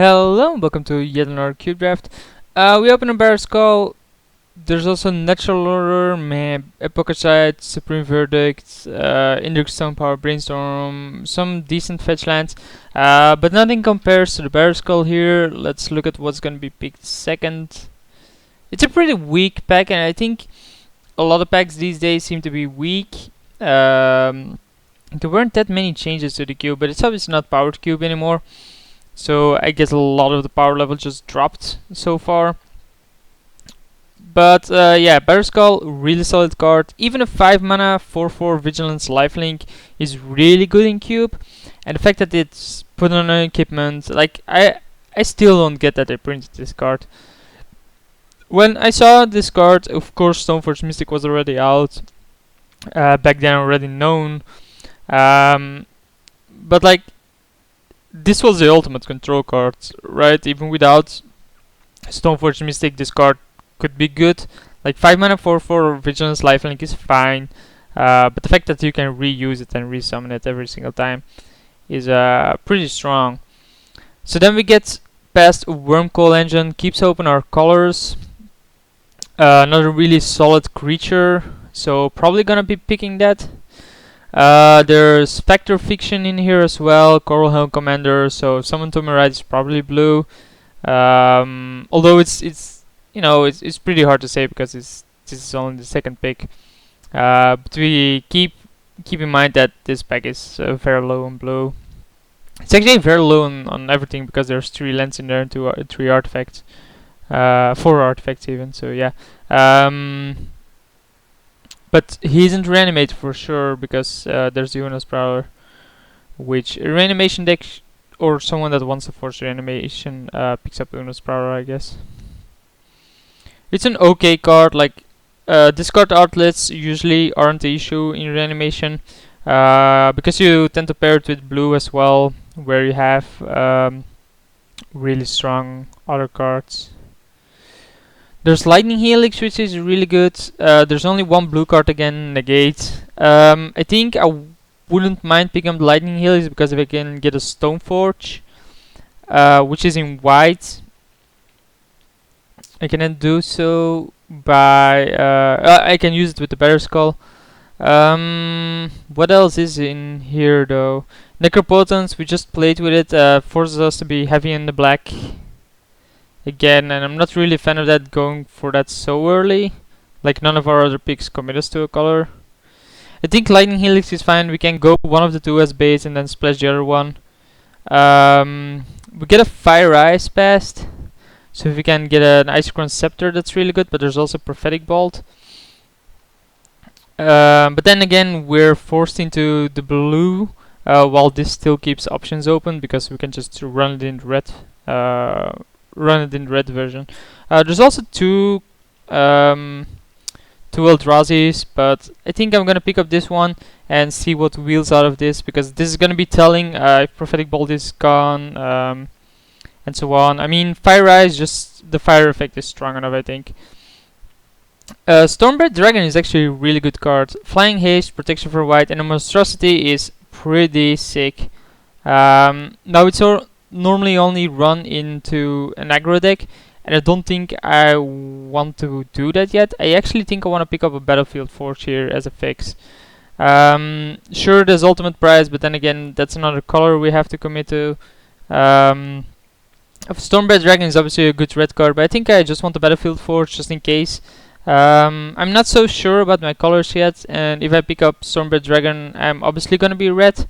Hello, welcome to yet another cube draft. We open a Bear Skull. There's also Natural Order, Map, Epococide, Supreme Verdict, Index Stone Power, Brainstorm, some decent fetch lands, but nothing compares to the Bear Skull here. Let's look at what's gonna be picked second. It's a pretty weak pack, and I think a lot of packs these days seem to be weak. There weren't that many changes to the cube, but it's obviously not Powered Cube anymore. So I guess a lot of the power level just dropped so far. But yeah, Bear Skull, really solid card. Even a 5 mana 4/4 Vigilance Lifelink is really good in cube. And the fact that it's put on an equipment, like I still don't get that they printed this card. When I saw this card, of course Stoneforge Mystic was already out. Back then already known. But like, this was the ultimate control card, right? Even without Stoneforge Mystic, this card could be good. Like 5 mana 4/4 Vigilance Lifelink is fine, but the fact that you can reuse it and resummon it every single time is pretty strong. So then we get past Wormcoil Engine, keeps open our colors. Another really solid creature, so probably gonna be picking that. There's Factor Fiction in here as well, Coral Helm Commander, so Summon to My Right is probably blue. Although it's pretty hard to say because this is only the second pick. But we keep in mind that this pack is very low on blue. It's actually very low on everything because there's 3 lands in there and 3 artifacts. 4 artifacts even, so yeah. But he isn't reanimated for sure because there's the Unos Prowler, which a reanimation deck or someone that wants to force reanimation picks up Unos Prowler, I guess. It's an okay card. Like discard outlets usually aren't the issue in reanimation because you tend to pair it with blue as well, where you have really strong other cards. There's Lightning Helix, which is really good. There's only one blue card again, Negate. I think I wouldn't mind picking up the Lightning Helix because if I can get a Stoneforge, which is in white, I can then do so by... I can use it with the Bear Skull. What else is in here though? Necropotence, we just played with it, forces us to be heavy in the black again, and I'm not really a fan of that, going for that so early. Like none of our other picks commit us to a color. I think Lightning Helix is fine. We can go one of the two as base and then splash the other one. We get a Fire Ice past, so if we can get an Icecrown Scepter, that's really good. But there's also Prophetic Bolt. But then again, we're forced into the blue, while this still keeps options open because we can just run it in red. Run it in red version. There's also two Eldrazi's, but I think I'm gonna pick up this one and see what wheels out of this, because this is gonna be telling if Prophetic Bolt is gone, and so on. I mean, Fire Rise, just the fire effect is strong enough, I think. Stormbred Dragon is actually a really good card. Flying Haste, Protection for White, and a Monstrosity is pretty sick. Now it's normally only run into an aggro deck, and I don't think I want to do that yet. I actually think I want to pick up a Battlefield Forge here as a fix. Sure, there's Ultimate Prize, but then again, that's another color we have to commit to. Stormbred Dragon is obviously a good red card, but I think I just want the Battlefield Forge just in case. I'm not so sure about my colors yet, and if I pick up Stormbred Dragon, I'm obviously gonna be red.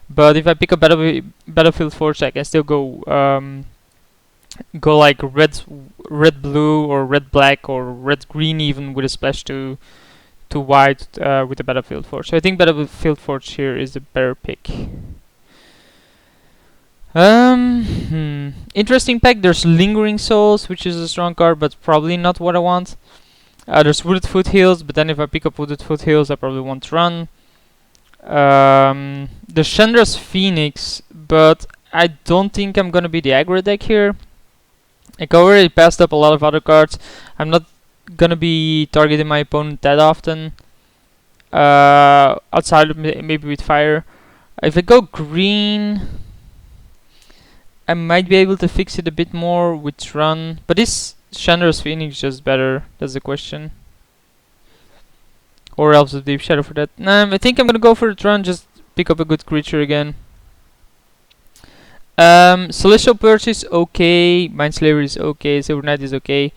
But if I pick up Battlefield Forge, I can still go like red blue or red black or red green, even with a splash to white with the Battlefield Forge. So I think Battlefield Forge here is the better pick. Interesting pack. There's Lingering Souls, which is a strong card, but probably not what I want. There's Wooded Foothills, but then if I pick up Wooded Foothills, I probably won't run. The Chandra's Phoenix, but I don't think I'm gonna be the aggro deck here. I already passed up a lot of other cards. I'm not gonna be targeting my opponent that often. Outside of maybe with fire. If I go green, I might be able to fix it a bit more with run, but is Chandra's Phoenix just better? That's the question. Or Elves of Deep Shadow for that. I think I'm gonna go for the run, just pick up a good creature again. Celestial Purge is okay, Mindslayer is okay, Silver Knight is okay.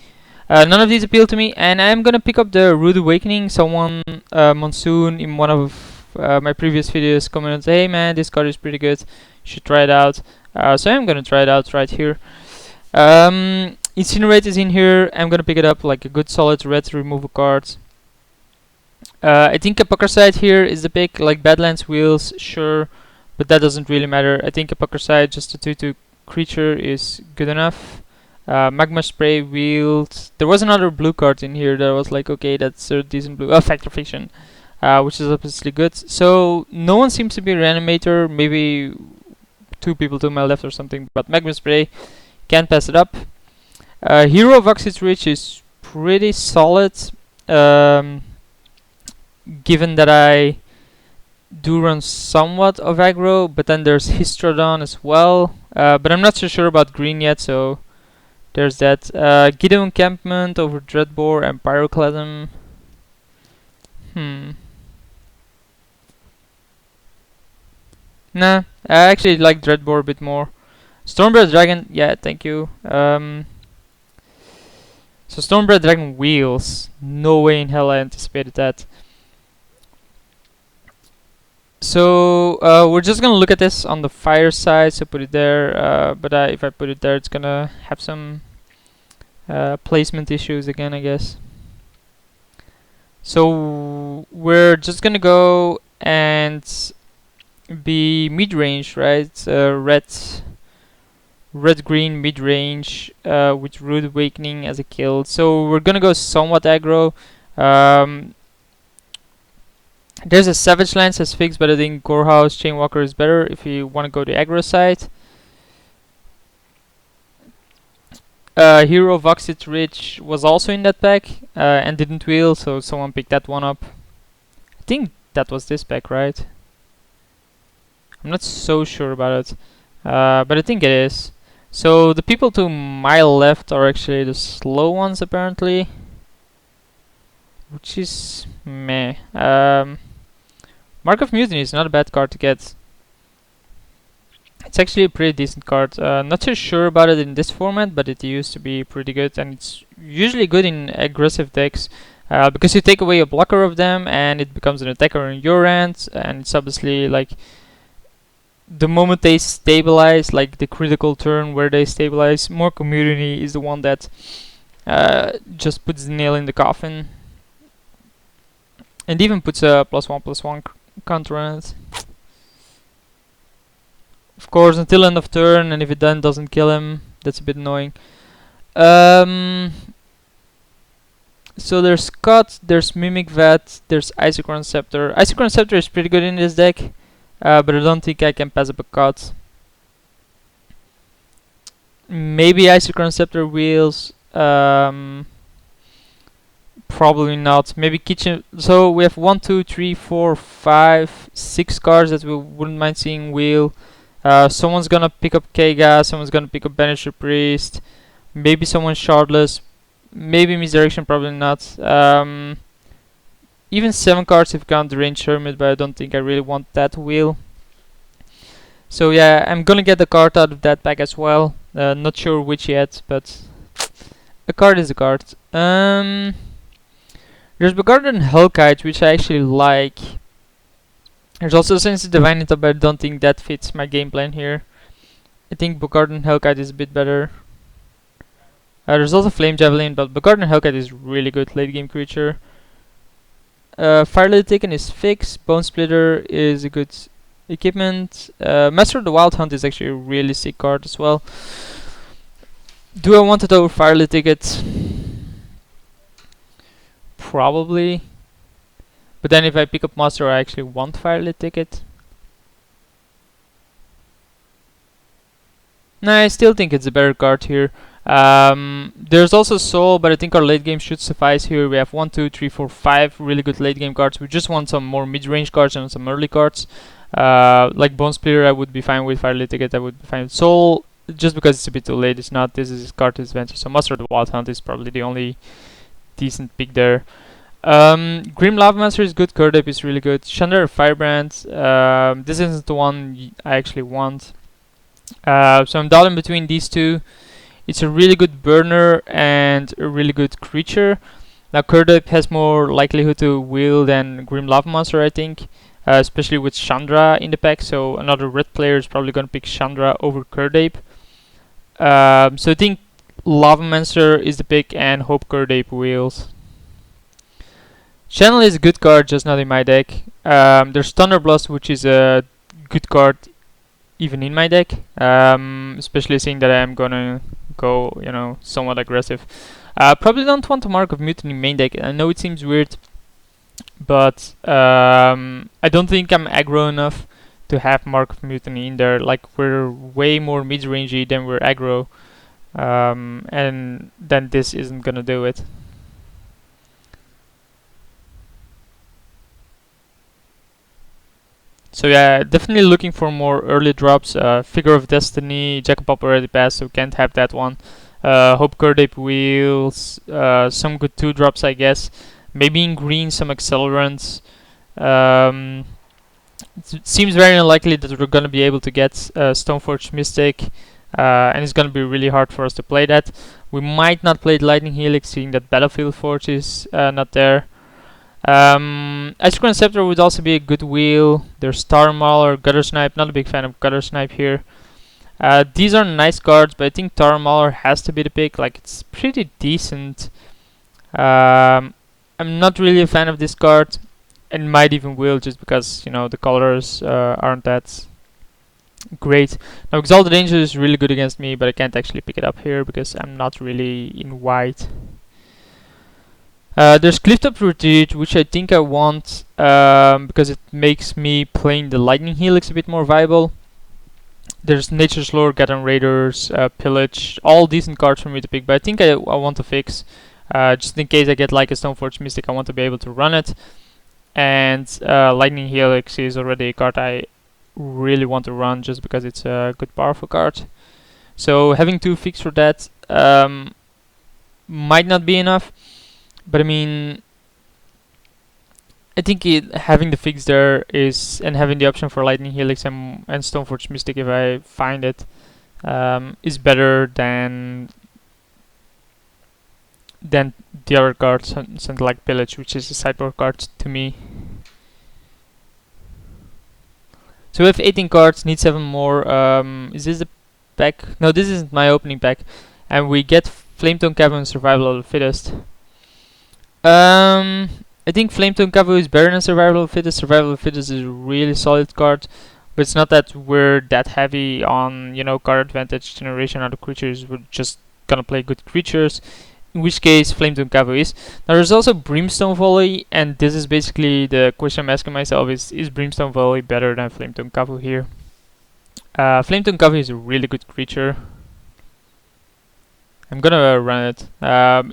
None of these appeal to me, and I'm gonna pick up the Rude Awakening. Someone, Monsoon, in one of my previous videos commented, hey man, this card is pretty good, you should try it out. So I'm gonna try it out right here. Incinerate is in here, I'm gonna pick it up like a good solid red removal card. I think Apocryphite here is the pick, like Badlands Wheels, sure, but that doesn't really matter. I think Apocryphite, just a 2/2 creature, is good enough. Magma Spray, Wheels. There was another blue card in here that was like, okay, that's a decent blue. Oh, Factor Fiction, which is obviously good. So no one seems to be a Reanimator, maybe 2 people to my left or something, but Magma Spray, can't pass it up. Hero of Oxid Reach is pretty solid. Given that I do run somewhat of aggro, but then there's Histrodon as well. But I'm not so sure about green yet, so there's that. Gideon Encampment over Dreadbore and Pyroclasm. Nah, I actually like Dreadbore a bit more. Stormbred Dragon, yeah, thank you. So Stormbred Dragon Wheels. No way in hell I anticipated that. So we're just gonna look at this on the fire side, so put it there, but if I put it there it's gonna have some placement issues again, I guess. So we're just gonna go and be mid-range, right? Red-green mid-range with Rude Awakening as a kill. So we're gonna go somewhat aggro. There's a Savage Lance as fixed, but I think Gorehouse Chainwalker is better if you want to go the aggro side. Hero of Oxid Ridge was also in that pack and didn't wheel, so someone picked that one up. I think that was this pack, right? I'm not so sure about it, but I think it is. So the people to my left are actually the slow ones, apparently, which is meh. Mark of Mutiny is not a bad card to get. It's actually a pretty decent card. Not so sure about it in this format, but it used to be pretty good, and it's usually good in aggressive decks because you take away a blocker of them and it becomes an attacker in your end, and it's obviously like the moment they stabilize, like the critical turn where they stabilize, More Community is the one that just puts the nail in the coffin, and even puts a +1/+1 counter on it. Of course, until end of turn, and if it then doesn't kill him, that's a bit annoying. So there's Cut, there's Mimic Vat, there's Isochron Scepter. Isochron Scepter is pretty good in this deck, but I don't think I can pass up a Cut. Maybe Isochron Scepter Wheels. Probably not. Maybe Kitchen. So we have 1, 2, 3, 4, 5, 6 cards that we wouldn't mind seeing wheel. Someone's gonna pick up Kega, someone's gonna pick up Banisher Priest, maybe someone Shardless, maybe Misdirection, probably not. Even 7 cards if you count the Range Hermit, but I don't think I really want that wheel. So yeah, I'm gonna get the card out of that pack as well. Not sure which yet, but a card is a card. There's Begarden Hellkite, which I actually like. There's also Sensitive Divine Intel, but I don't think that fits my game plan here. I think Begarden Hellkite is a bit better. There's also Flame Javelin, but Begarden Hellkite is really good late game creature. Firelily Taken is fixed. Bone Splitter is a good equipment. Master of the Wild Hunt is actually a really sick card as well. Do I want it over Firelily Ticket? Probably. But then if I pick up Master, I actually want Firelily Ticket. Nah, I still think it's a better card here. There's also Soul, but I think our late game should suffice here. We have 1, 2, 3, 4, 5 really good late game cards. We just want some more mid-range cards and some early cards. Like Bone Splitter I would be fine with, Firelily Ticket I would be fine with. Soul just because it's a bit too late. It's not. This is card disadvantage. So Master of the Wild Hunt is probably the only decent pick there. Grim Lava Master is good. Kurdape is really good. Chandra Firebrand. This isn't the one I actually want. So I'm doubling between these two. It's a really good burner and a really good creature. Now Kurdape has more likelihood to wheel than Grim Lava Monster, I think, especially with Chandra in the pack. So another red player is probably gonna pick Chandra over Kurdape. So I think Lava Monster is the pick and hope Kurdape wheels. Channel is a good card, just not in my deck. There's Thunderblast, which is a good card even in my deck, especially seeing that I'm gonna go, somewhat aggressive. Probably don't want a Mark of Mutiny main deck. I know it seems weird, but I don't think I'm aggro enough to have Mark of Mutiny in there. Like, we're way more mid-rangey than we're aggro, and then this isn't gonna do it. So yeah, definitely looking for more early drops. Figure of Destiny, Jack of Pop already passed, so can't have that one. Hope Kurdape wheels, some good 2-drops, I guess. Maybe in green, some accelerants. It seems very unlikely that we're gonna be able to get Stoneforge Mystic, and it's gonna be really hard for us to play that. We might not play Lightning Helix, seeing that Battlefield Forge is not there. Ice Cream Scepter would also be a good wheel. There's Star Mauler, Gutter Snipe. Not a big fan of Gutter Snipe here. These are nice cards, but I think Tar Mauler has to be the pick. Like, it's pretty decent. I'm not really a fan of this card, and might even wheel just because the colors aren't that great. Now Exalted Angel is really good against me, but I can't actually pick it up here because I'm not really in white. There's Clifftop Retreat, which I think I want because it makes me playing the Lightning Helix a bit more viable. There's Nature's Lore, Gathering Raiders, Pillage, all decent cards for me to pick, but I think I want to fix. Just in case I get like a Stoneforge Mystic, I want to be able to run it. And Lightning Helix is already a card I really want to run just because it's a good powerful card. So having 2 fix for that might not be enough. But I mean, I think having the fix there is, and having the option for Lightning Helix and Stoneforge Mystic if I find it, is better than the other cards, something like Pillage, which is a sideboard card to me. So we have 18 cards, need 7 more. Is this the pack? No, this isn't my opening pack. And we get Flametongue Cavern, Survival of the Fittest. I think Flametongue Cavu is better than Survival of the Fittest. Survival of the Fittest is a really solid card, but it's not that we're that heavy on, card advantage generation out of creatures. We're just gonna play good creatures, in which case Flametongue Cavu is. Now there's also Brimstone Volley, and this is basically the question I'm asking myself: is Brimstone Volley better than Flametongue Cavu here? Flametongue Cavu is a really good creature. I'm gonna run it.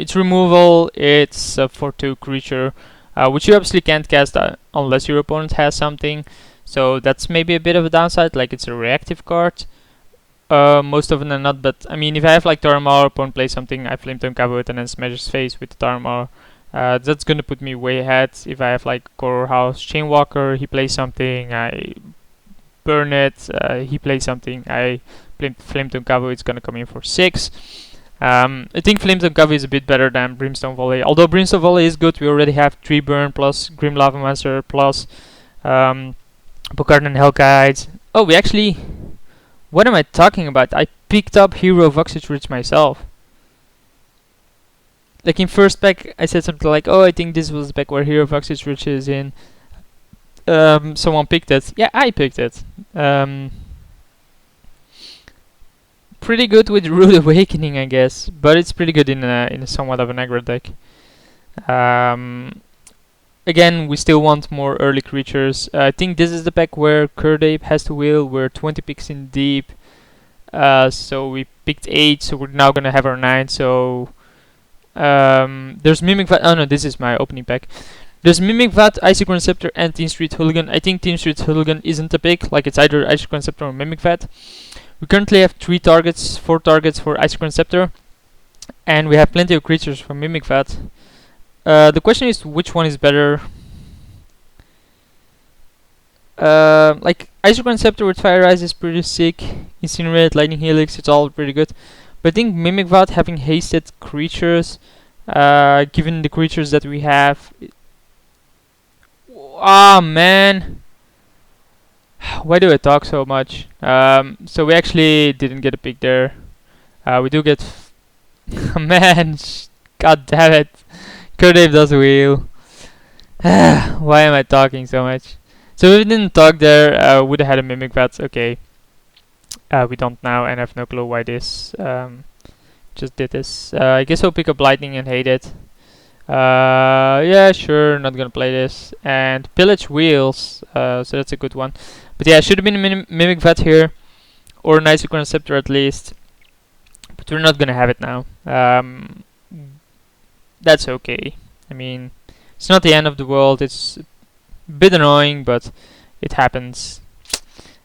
It's removal, it's a 4/2 creature, which you obviously can't cast unless your opponent has something. So that's maybe a bit of a downside, like it's a reactive card. Most of them are not, but I mean, if I have like Tormar, opponent plays something, I Flametongue Cavu it and then smash his face with the Tormar. That's gonna put me way ahead. If I have like Core House Chainwalker, he plays something, I burn it, he plays something, I Flametongue Cavu, it's gonna come in for 6. I think Flametongue Cavu is a bit better than Brimstone Volley. Although Brimstone Volley is good, we already have 3 burn plus Grim Lava Master plus Bocard and Hellkite. Oh, we actually... What am I talking about? I picked up Hero of Oxygen myself. Like in first pack, I said something like, oh, I think this was the pack where Hero of Oxygen is in. Someone picked it. Yeah, I picked it. Pretty good with Rude Awakening, I guess, but it's pretty good in a somewhat of an aggro deck. Again, we still want more early creatures. I think this is the pack where Kurdape has to wheel. We're 20 picks in deep, so we picked 8, so we're now gonna have our 9. So there's Mimic Vat. Oh no, this is my opening pack. There's Mimic Vat, Icicle Scepter, and Team Street Hooligan. I think Team Street Hooligan isn't a pick. Like, it's either Icicle Scepter or Mimic Vat. We currently have 4 targets for Isochron Scepter, and we have plenty of creatures for Mimic Vat. The question is, which one is better? Like, Isochron Scepter with Fire Rise is pretty sick. Incinerate, Lightning Helix, it's all pretty good. But I think Mimic Vat having hasted creatures, given the creatures that we have. Ah, man! Why do I talk so much? So we actually didn't get a pick there. We do get. Man, god damn it! Kurdave does wheel. Why am I talking so much? So if we didn't talk there, would have had a Mimic Vat. Okay. We don't now, and I have no clue why this just did this. I guess I'll pick up Lightning and hate it. Yeah, sure, not gonna play this. And Pillage Wheels, so that's a good one. But yeah, should have been a Mimic Vat here, or an Isochron Scepter at least. But we're not gonna have it now. That's okay. I mean, it's not the end of the world. It's a bit annoying, but it happens.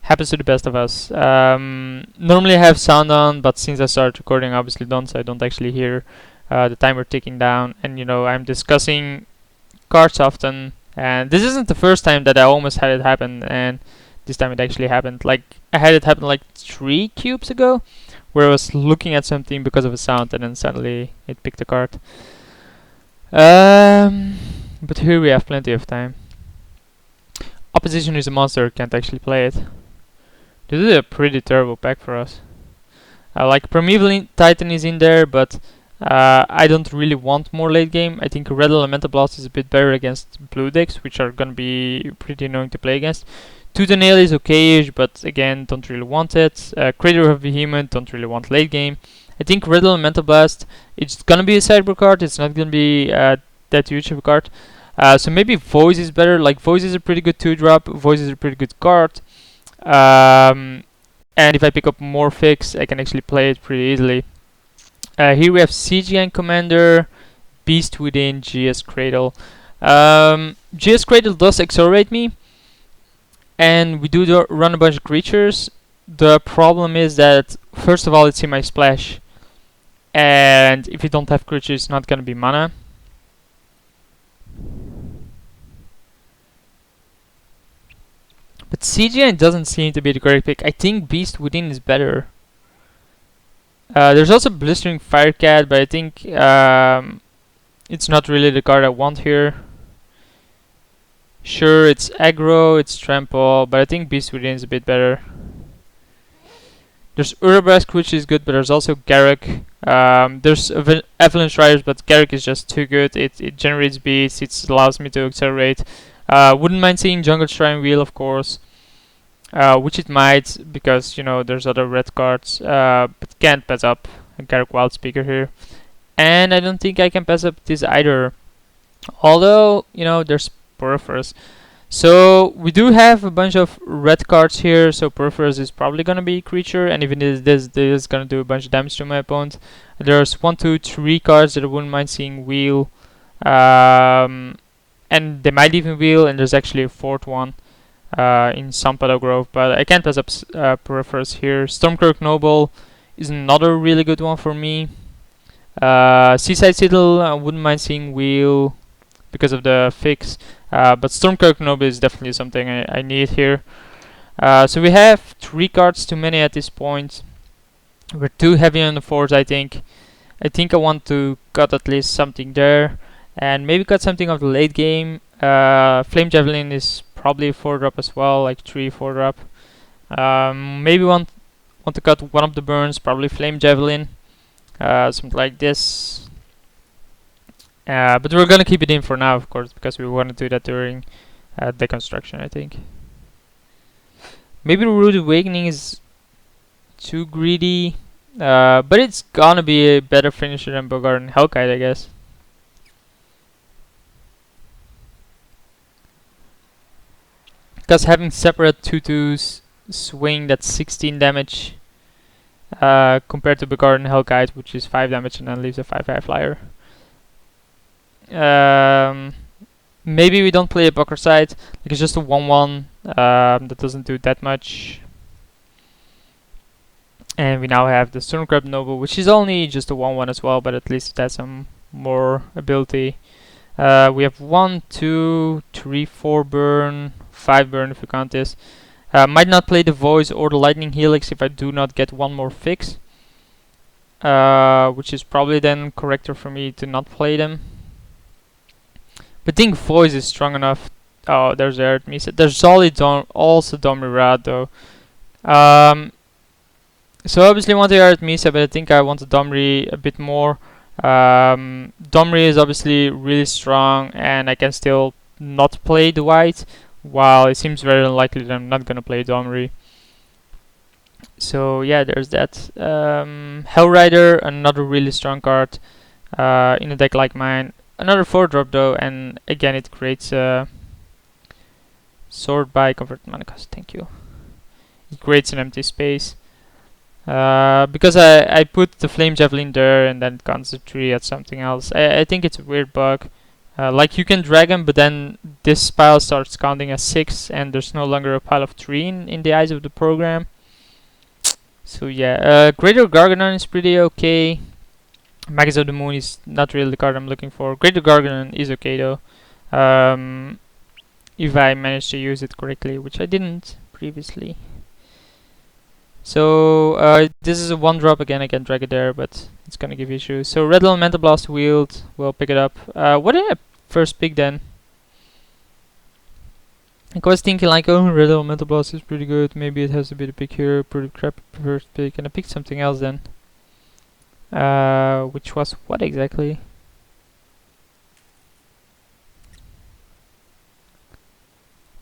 Happens to the best of us. Normally I have sound on, but since I started recording, I obviously don't, so I don't actually hear the timer ticking down. And you know, I'm discussing cards often, and this isn't the first time that I almost had it happen, and this time it actually happened. Like, I had it happen like 3 cubes ago, where I was looking at something because of a sound, and then suddenly it picked a card. But here we have plenty of time. Opposition is a monster, can't actually play it. This is a pretty terrible pack for us. Like, Primeval Titan is in there, but I don't really want more late game. I think Red Elemental Blast is a bit better against blue decks, which are gonna be pretty annoying to play against. Tooth and Nail is okay-ish, but again, don't really want it. Crater of Behemoth, don't really want late game. I think Red Elemental Blast, it's gonna be a sideboard card, it's not gonna be that huge of a card. So maybe Voice is better. Like, Voice is a pretty good 2-drop, Voice is a pretty good card. And if I pick up more fix, I can actually play it pretty easily. Here we have CGN Commander, Beast Within, GS Cradle. GS Cradle does accelerate me, and we do run a bunch of creatures. The problem is that, first of all, it's in my splash, and if you don't have creatures, it's not gonna be mana. But CGN doesn't seem to be the correct pick. I think Beast Within is better. There's also Blistering Firecat, but I think it's not really the card I want here. Sure, it's aggro, it's trample, but I think Beast Within is a bit better. There's Urabrask, which is good, but there's also Garruk. There's Avalanche Riders, but Garruk is just too good. It generates beats, it allows me to accelerate. Wouldn't mind seeing Jungle Shrine Wheel, of course, which it might, because, you know, there's other red cards, but can't pass up a Garruk Wild Speaker here. And I don't think I can pass up this either, although, you know, there's Peripherus. So we do have a bunch of red cards here, so Peripherus is probably gonna be a creature, and even this is gonna do a bunch of damage to my opponent. There's 1, 2, 3 cards that I wouldn't mind seeing wheel, and they might even wheel, and there's actually a 4th one in Sampada Grove, but I can't pass up Peripherus here. Stormkirk Noble is another really good one for me. Seaside Citadel, I wouldn't mind seeing wheel because of the fix, but Stormkirk Noble is definitely something I need here. So we have 3 cards too many at this point. We're too heavy on the 4s, I think. I think I want to cut at least something there, and maybe cut something of the late game. Flame Javelin is probably a 4-drop as well, like 3-4-drop. Maybe want to cut one of the burns, probably Flame Javelin, something like this. But we're gonna keep it in for now, of course, because we want to do that during deconstruction, I think. Maybe Rude Awakening is too greedy, but it's gonna be a better finisher than Bogart and Hellkite, I guess. Because having separate 2/2s swing, that's 16 damage, compared to Bogart and Hellkite, which is 5 damage and then leaves a 5/5 flyer. Maybe we don't play a Bucker side, like it's just a 1/1 that doesn't do that much. And we now have the Stormcrab Noble, which is only just a 1/1 as well, but at least it has some more ability. We have 1, 2, 3, 4 burn, 5 burn if you count this. Might not play the Voice or the Lightning Helix if I do not get one more fix. Which is probably then correcter for me to not play them. But I think Voice is strong enough. Oh, there's Artemis. There's also Domirat though. So obviously I want the Artemisa, but I think I want the Domri a bit more. Domri is obviously really strong, and I can still not play the white, while it seems very unlikely that I'm not gonna play Domri. So yeah, there's that. Hellrider, another really strong card in a deck like mine. Another 4-drop though, and again it creates a sword by convert mana cost. Thank you. It creates an empty space. Because I put the Flame Javelin there and then it counts the 3 at something else. I think it's a weird bug. Like you can drag them, but then this pile starts counting as 6 and there's no longer a pile of 3 in the eyes of the program. So yeah, Greater Gargadon is pretty okay. Magus of the Moon is not really the card I'm looking for. Greater Gargadon is okay though. If I manage to use it correctly, which I didn't previously. So this is a 1-drop again. I can drag it there, but it's gonna give issues. So Red Elemental Blast Wield, we'll pick it up. What did I first pick then? I was thinking like, oh, Red Elemental Blast is pretty good. Maybe it has to be the pick here. Pretty crappy first pick, and I picked something else then. Which was what exactly?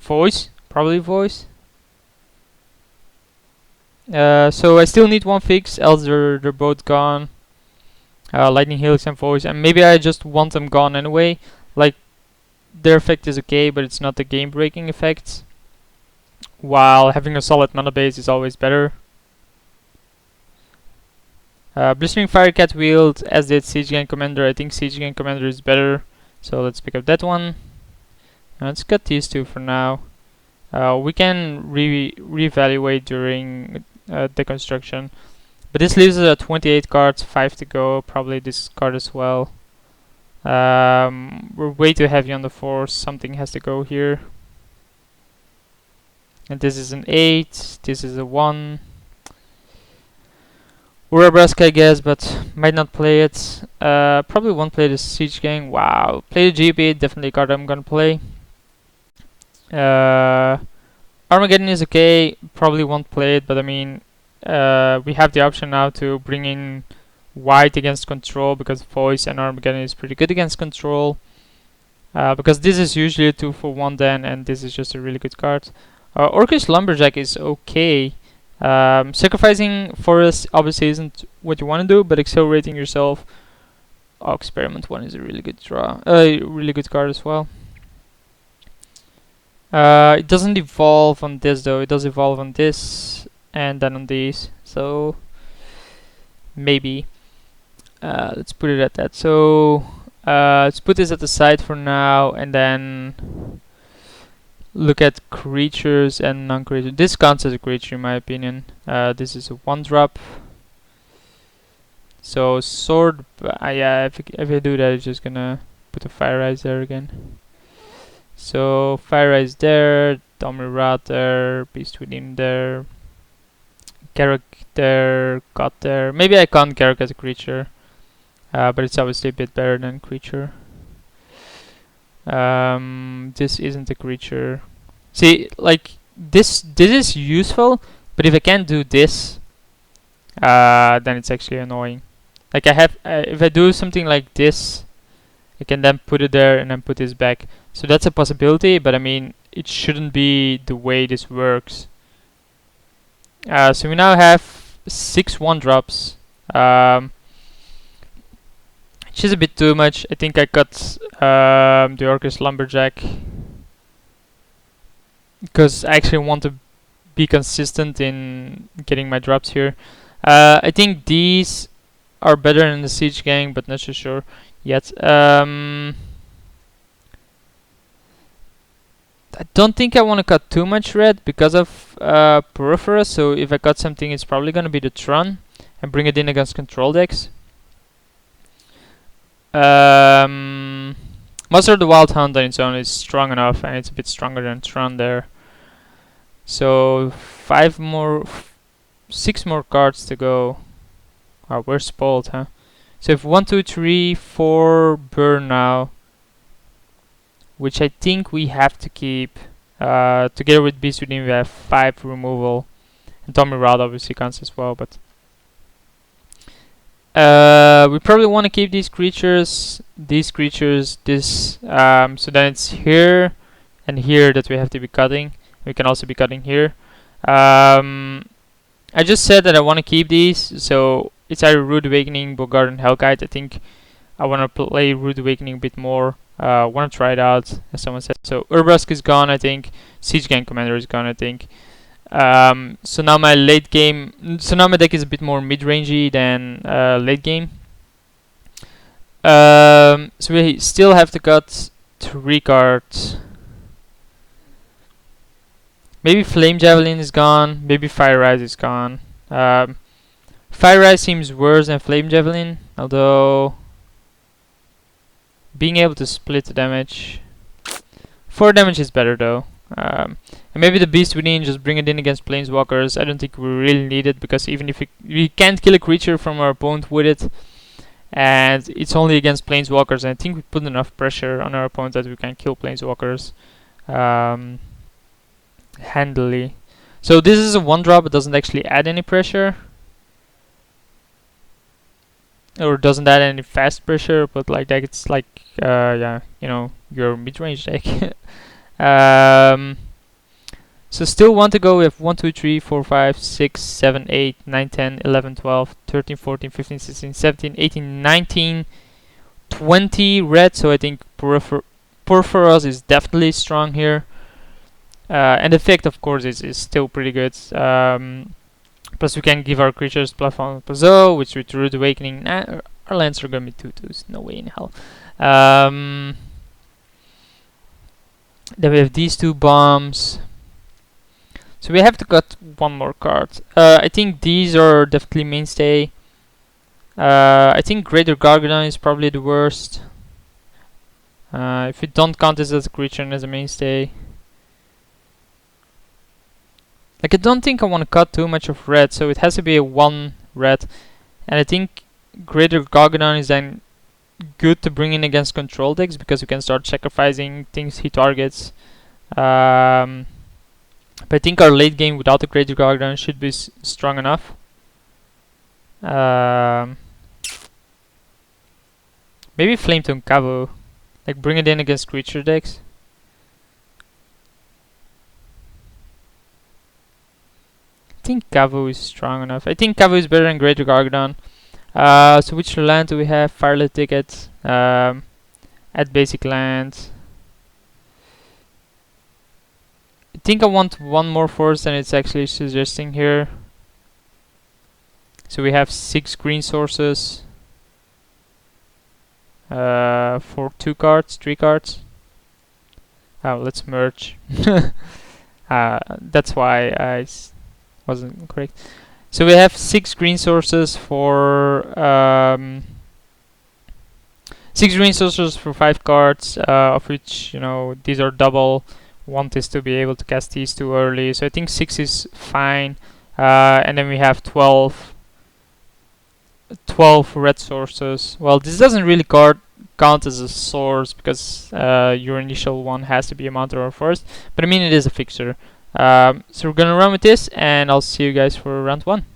Voice, probably Voice. So I still need one fix, else they're both gone. Lightning Helix and Voice, and maybe I just want them gone anyway. Like, their effect is okay, but it's not the game-breaking effect. While having a solid mana base is always better. Blistering Firecat Wield, as did Siege Gang Commander. I think Siege Gang Commander is better, so let's pick up that one. Let's cut these two for now. We can reevaluate during deconstruction. But this leaves us at 28 cards, 5 to go, probably this card as well. We're way too heavy on the force, something has to go here. And this is an 8, this is a 1. Urabrask I guess, but might not play it. Probably won't play the Siege Gang. Wow, play the GP, definitely a card I'm gonna play. Armageddon is okay, probably won't play it, but I mean, we have the option now to bring in white against control, because Voice and Armageddon is pretty good against control. Because this is usually a 2-for-1 then, and this is just a really good card. Orcish Lumberjack is okay. Sacrificing Forest obviously isn't what you want to do, but accelerating yourself. Oh, Experiment 1 is a really good draw. Really good card as well. It doesn't evolve on this though, it does evolve on this and then on these, so maybe. Let's put it at that. So let's put this at the side for now and then look at creatures and non-creatures. This counts as a creature in my opinion. This is a 1-drop. So sword, yeah, if I do that, it's just gonna put a Fire Eyes there again. So Fire Eyes there, Domirat there, Beast Within there, Garruk there, God there. Maybe I count Garruk as a creature, but it's obviously a bit better than creature. This isn't a creature. See, like this is useful, but if I can't do this, then it's actually annoying. Like I have, if I do something like this, I can then put it there and then put this back. So that's a possibility, but I mean, it shouldn't be the way this works. So we now have 6 1-drops, which is a bit too much. I think I cut the Orcish Lumberjack because I actually want to be consistent in getting my drops here. I think these are better than the Siege Gang, but not so sure yet. I don't think I want to cut too much red because of Peripheral, so if I cut something, it's probably going to be the Tron and bring it in against control decks. Master of the Wild Hunt on its own is strong enough, and it's a bit stronger than Tron there. So 6 more cards to go. Oh, we're spoiled, huh? So if 1, 2, 3, 4 burn now, which I think we have to keep. Together with Beast Within, we have 5 removal, and Tommy Rod obviously counts as well. But we probably want to keep these creatures, this, so then it's here and here that we have to be cutting. We can also be cutting here. I just said that I want to keep these, so it's either Rude Awakening, Bogard, and Hellkite. I think I want to play Rude Awakening a bit more. Want to try it out, as someone said. So Urbrask is gone, I think. Siege Gang Commander is gone, I think. So now my late game, so now my deck is a bit more mid-rangey than late game. So we still have to cut 3 cards. Maybe Flame Javelin is gone. Maybe Fire Rise is gone. Fire Rise seems worse than Flame Javelin, although being able to split the damage. 4 damage is better though. And maybe the Beast Within, just bring it in against Planeswalkers. I don't think we really need it, because even if we can't kill a creature from our opponent with it, and it's only against Planeswalkers, and I think we put enough pressure on our opponent that we can kill Planeswalkers handily. So this is a 1-drop, it doesn't actually add any pressure, or doesn't add any fast pressure, but like that it's like yeah, you know, your mid-range deck. So still want to go with 1, 2, 3, 4, 5, 6, 7, 8, 9, 10, 11, 12, 13, 14, 15, 16, 17, 18, 19, 20 red. So I think Porphyros is definitely strong here. And the effect, of course, is still pretty good. Plus we can give our creatures platform Pazo, which with Rude Awakening, our lands are gonna be 2/2s, no way in hell. Then we have these 2 bombs. So we have to cut 1 more card. I think these are definitely mainstay. I think Greater Gargadon is probably the worst. If we don't count this as a creature and as a mainstay. Like, I don't think I want to cut too much of red, so it has to be a 1 red. And I think Greater Gargadon is then good to bring in against control decks, because you can start sacrificing things he targets. But I think our late game without the Greater Gargadon should be strong enough. Maybe Flametongue Cavu, like bring it in against creature decks. I think Cavu is strong enough. I think Cavu is better than Greater Gargadon. So which land do we have? Firelit Ticket. At basic land. I think I want 1 more force than it's actually suggesting here. So we have 6 green sources. For 2 cards, 3 cards. Oh, let's merge. That's why I wasn't correct. So we have 6 green sources for 6 green sources for 5 cards, of which, you know, these are double. Want is to be able to cast these 2 early, so I think 6 is fine. And then we have 12 red sources. Well, this doesn't really count as a source, because your initial one has to be a mountain or forest, but I mean it is a fixer. So we're gonna run with this, and I'll see you guys for round 1.